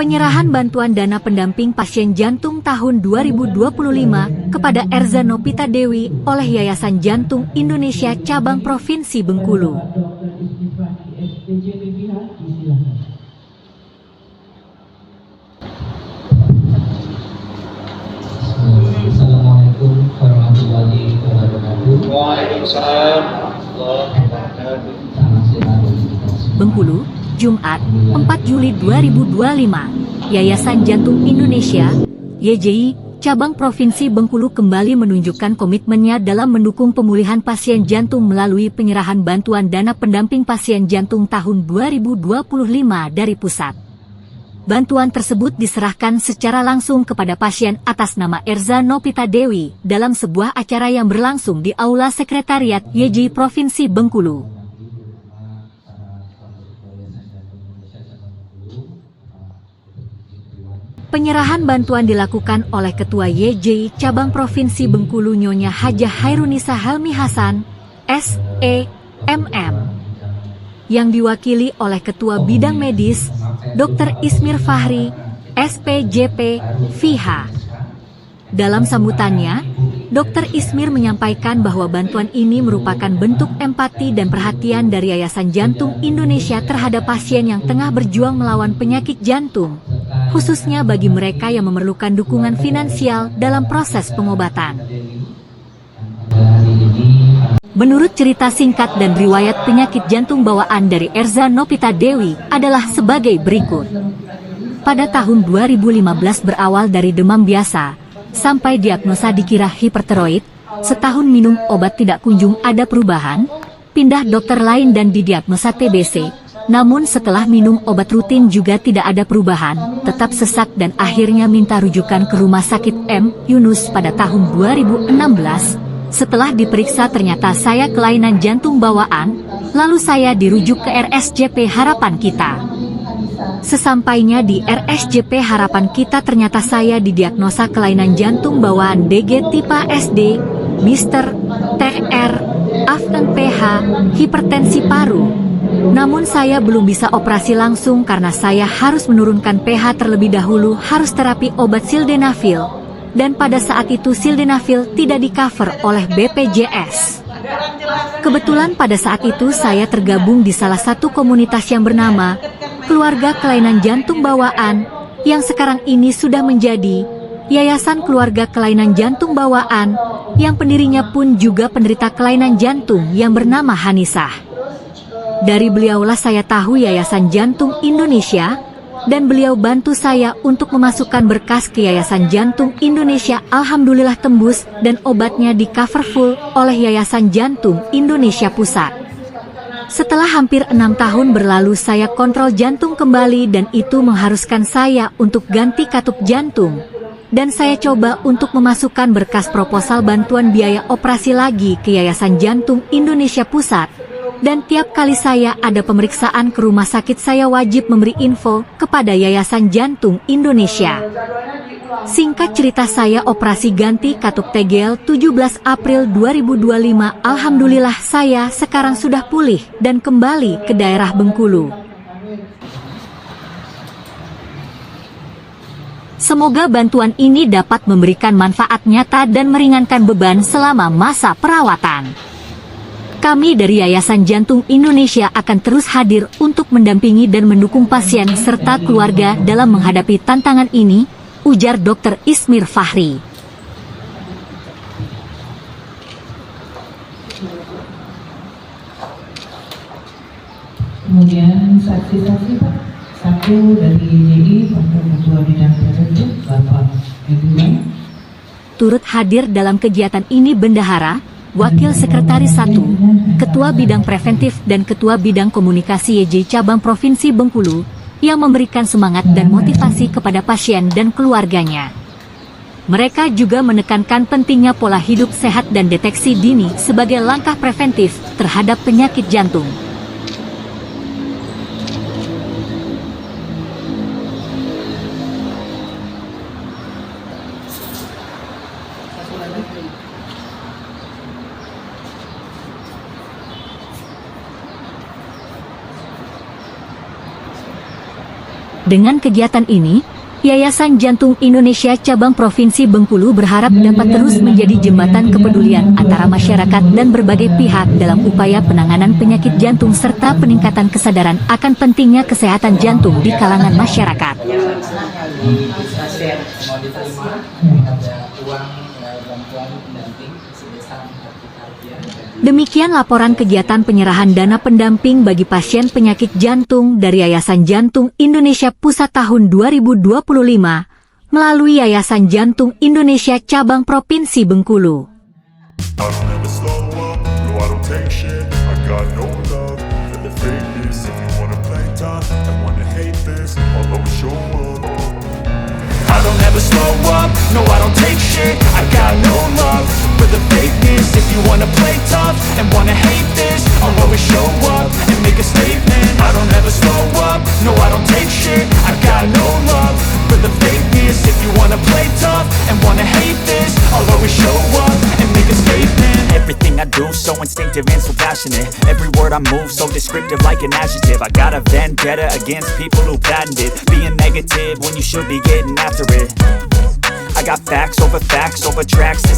Penyerahan bantuan dana pendamping pasien jantung tahun 2025 kepada Erza Nopita Dewi oleh Yayasan Jantung Indonesia Cabang Provinsi Bengkulu. Assalamualaikum warahmatullahi wabarakatuh. Waalaikumsalam warahmatullahi wabarakatuh. Bengkulu, Jumat, 4 Juli 2025. Yayasan Jantung Indonesia, YJI, Cabang Provinsi Bengkulu kembali menunjukkan komitmennya dalam mendukung pemulihan pasien jantung melalui penyerahan bantuan dana pendamping pasien jantung tahun 2025 dari pusat. Bantuan tersebut diserahkan secara langsung kepada pasien atas nama Erza Nopita Dewi dalam sebuah acara yang berlangsung di Aula Sekretariat YJI Provinsi Bengkulu. Penyerahan bantuan dilakukan oleh Ketua YJI Cabang Provinsi Bengkulu Nyonya Hajah Hairunisa Helmi Hasan, S.E.M.M. yang diwakili oleh Ketua Bidang Medis, Dr. Ismir Fahri, SPJP, FIHA. Dalam sambutannya, Dr. Ismir menyampaikan bahwa bantuan ini merupakan bentuk empati dan perhatian dari Yayasan Jantung Indonesia terhadap pasien yang tengah berjuang melawan penyakit jantung, khususnya bagi mereka yang memerlukan dukungan finansial dalam proses pengobatan. Menurut cerita singkat dan riwayat penyakit jantung bawaan dari Erza Nopita Dewi adalah sebagai berikut. Pada tahun 2015 berawal dari demam biasa, sampai diagnosa dikira hipertiroid, setahun minum obat tidak kunjung ada perubahan, pindah dokter lain dan didiagnosa TBC, namun setelah minum obat rutin juga tidak ada perubahan, tetap sesak dan akhirnya minta rujukan ke Rumah Sakit M. Yunus pada tahun 2016. Setelah diperiksa ternyata saya kelainan jantung bawaan, lalu saya dirujuk ke RSJP Harapan Kita. Sesampainya di RSJP Harapan Kita ternyata saya didiagnosa kelainan jantung bawaan DG tipe SD, Mr. TR, Afgan PH, hipertensi paru. Namun saya belum bisa operasi langsung karena saya harus menurunkan pH terlebih dahulu, harus terapi obat sildenafil. Dan pada saat itu sildenafil tidak di-cover oleh BPJS. Kebetulan pada saat itu saya tergabung di salah satu komunitas yang bernama Keluarga Kelainan Jantung Bawaan, yang sekarang ini sudah menjadi Yayasan Keluarga Kelainan Jantung Bawaan, yang pendirinya pun juga penderita kelainan jantung yang bernama Hanisah. Dari beliaulah saya tahu Yayasan Jantung Indonesia, dan beliau bantu saya untuk memasukkan berkas ke Yayasan Jantung Indonesia. Alhamdulillah tembus dan obatnya di cover full oleh Yayasan Jantung Indonesia Pusat. Setelah hampir 6 tahun berlalu saya kontrol jantung kembali dan itu mengharuskan saya untuk ganti katup jantung. Dan saya coba untuk memasukkan berkas proposal bantuan biaya operasi lagi ke Yayasan Jantung Indonesia Pusat. Dan tiap kali saya ada pemeriksaan ke rumah sakit saya wajib memberi info kepada Yayasan Jantung Indonesia. Singkat cerita saya operasi ganti katup TGL 17 April 2025. Alhamdulillah saya sekarang sudah pulih dan kembali ke daerah Bengkulu. Semoga bantuan ini dapat memberikan manfaat nyata dan meringankan beban selama masa perawatan. Kami dari Yayasan Jantung Indonesia akan terus hadir untuk mendampingi dan mendukung pasien serta keluarga dalam menghadapi tantangan ini, ujar Dr. Ismir Fahri. Kemudian saksi-saksi Pak, satu dari YJI, Wakil Ketua Bidang Preventif, Bapak Edwin. Turut hadir dalam kegiatan ini Bendahara, Wakil Sekretaris 1, Ketua Bidang Preventif dan Ketua Bidang Komunikasi YJI Cabang Provinsi Bengkulu, yang memberikan semangat dan motivasi kepada pasien dan keluarganya. Mereka juga menekankan pentingnya pola hidup sehat dan deteksi dini sebagai langkah preventif terhadap penyakit jantung. Dengan kegiatan ini, Yayasan Jantung Indonesia Cabang Provinsi Bengkulu berharap dapat terus menjadi jembatan kepedulian antara masyarakat dan berbagai pihak dalam upaya penanganan penyakit jantung serta peningkatan kesadaran akan pentingnya kesehatan jantung di kalangan masyarakat. Di pasien mau diterima ada uang bantuan pendamping sebesar Rp40.000. Demikian laporan kegiatan penyerahan dana pendamping bagi pasien penyakit jantung dari Yayasan Jantung Indonesia Pusat tahun 2025 melalui Yayasan Jantung Indonesia Cabang Provinsi Bengkulu. I don't ever slow up, no I don't take shit. I got no love for the fakeness. If you wanna play tough and wanna hate this, I'll always show up. I don't ever slow up, no I don't take shit. I got no love for the fakeness. If you wanna play tough and wanna hate this, I'll always show up and make a statement. I don't ever slow up, no I don't take shit. I got no love for the fakeness. If you wanna play tough and wanna hate this, I'll always show up and make a statement. Everything I do so instinctive and so passionate. Every word I move so descriptive like an adjective. I got a vendetta against people who patented being negative when you should be getting after it. I got facts over tracks. This